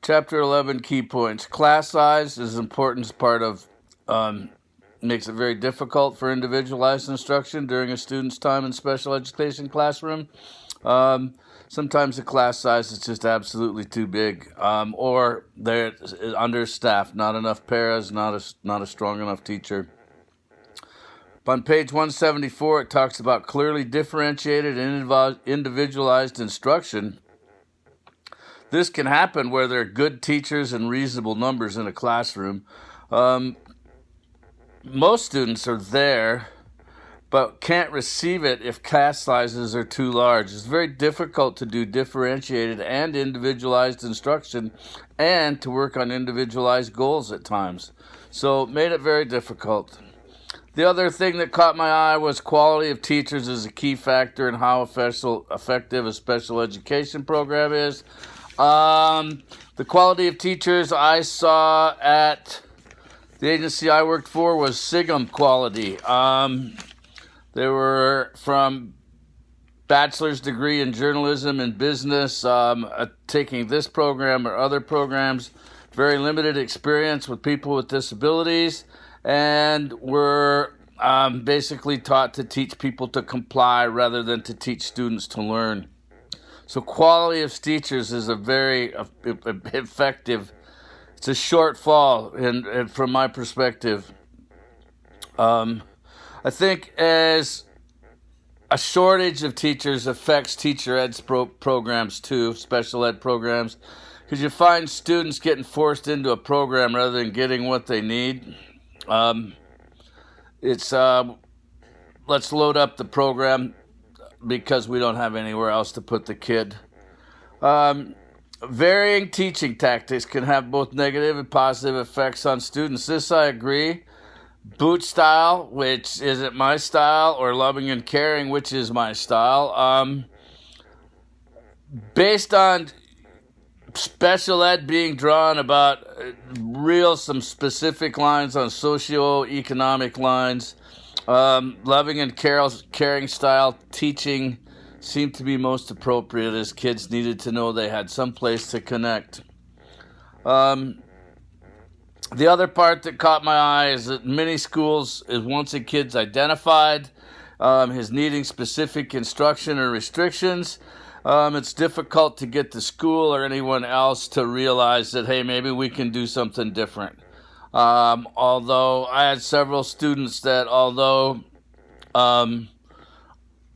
Chapter 11, key points. Class size is an important part of, makes it very difficult for individualized instruction during a student's time in special education classroom. Sometimes the class size is just absolutely too big, or they're understaffed, not enough paras, not a strong enough teacher. On page 174, it talks about clearly differentiated and individualized instruction. This can happen where there are good teachers and reasonable numbers in a classroom. Most students are there, but can't receive it if class sizes are too large. It's very difficult to do differentiated and individualized instruction and to work on individualized goals at times. So it made it very difficult. The other thing that caught my eye was quality of teachers is a key factor in how effective a special education program is. The quality of teachers I saw at the agency I worked for was SIGM quality. They were from bachelor's degree in journalism and business, taking this program or other programs, very limited experience with people with disabilities, and were basically taught to teach people to comply rather than to teach students to learn. So quality of teachers is a very effective, it's a shortfall and from my perspective. I think as a shortage of teachers affects teacher ed programs too, special ed programs, because you find students getting forced into a program rather than getting what they need. Let's load up the program because we don't have anywhere else to put the kid. Varying teaching tactics can have both negative and positive effects on students. This I agree. Boot style, which isn't my style, or loving and caring, which is my style. Based on special ed being drawn about some specific lines on socio-economic lines, loving and caring style teaching seemed to be most appropriate as kids needed to know they had some place to connect. The other part that caught my eye is that many schools, once a kid's identified as needing specific instruction or restrictions, it's difficult to get the school or anyone else to realize that, hey, maybe we can do something different. Although I had several students that,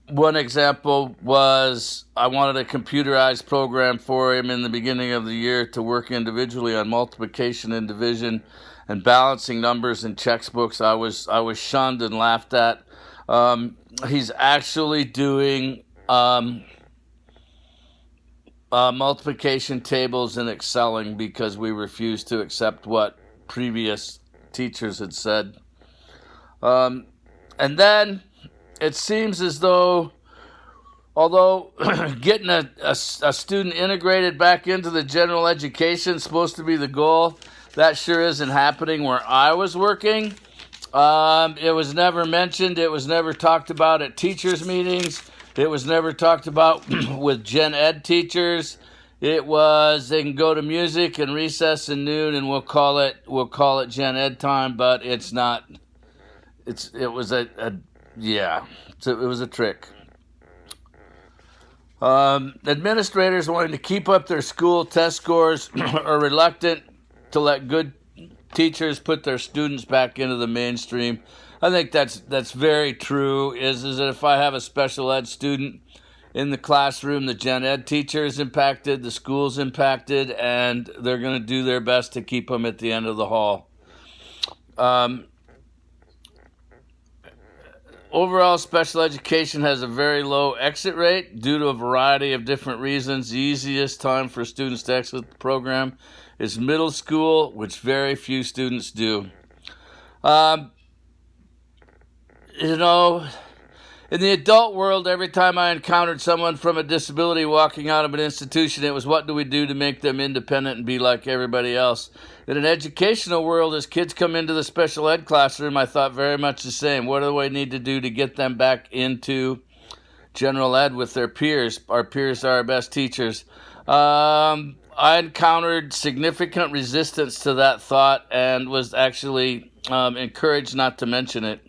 one example was I wanted a computerized program for him in the beginning of the year to work individually on multiplication and division and balancing numbers in textbooks. I was shunned and laughed at. He's actually doing multiplication tables and excelling because we refused to accept what previous teachers had said. And then it seems as though, although getting a student integrated back into the general education is supposed to be the goal, that sure isn't happening where I was working. It was never mentioned. It was never talked about at teachers' meetings. It was never talked about with gen ed teachers. It was, they can go to music and recess and noon and we'll call it gen ed time, but it's not. It was a trick. Administrators wanting to keep up their school test scores are reluctant to let good teachers put their students back into the mainstream. I think that's very true, is that if I have a special ed student in the classroom, the gen ed teacher is impacted, the school's impacted, and they're going to do their best to keep them at the end of the hall. Overall, special education has a very low exit rate due to a variety of different reasons. The easiest time for students to exit the program is middle school, which very few students do. In the adult world, every time I encountered someone from a disability walking out of an institution, it was, what do we do to make them independent and be like everybody else? In an educational world, as kids come into the special ed classroom, I thought very much the same. What do we need to do to get them back into general ed with their peers? Our peers are our best teachers. I encountered significant resistance to that thought and was actually encouraged not to mention it.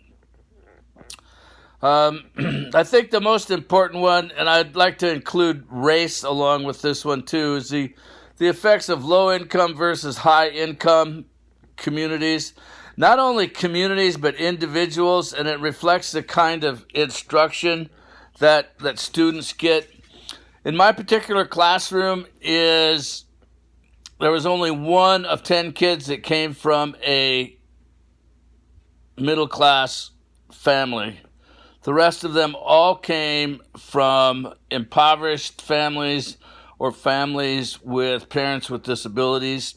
I think the most important one, and I'd like to include race along with this one too, is the effects of low income versus high income communities. Not only communities, but individuals, and it reflects the kind of instruction that students get. In my particular classroom, there was only 1 of 10 kids that came from a middle class family. The rest of them all came from impoverished families or families with parents with disabilities,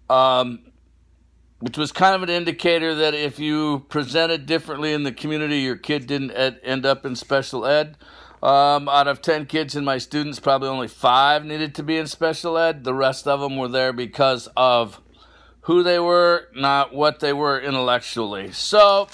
which was kind of an indicator that if you presented differently in the community, your kid didn't end up in special ed. Out of 10 kids in my students, probably only 5 needed to be in special ed. The rest of them were there because of who they were, not what they were intellectually. So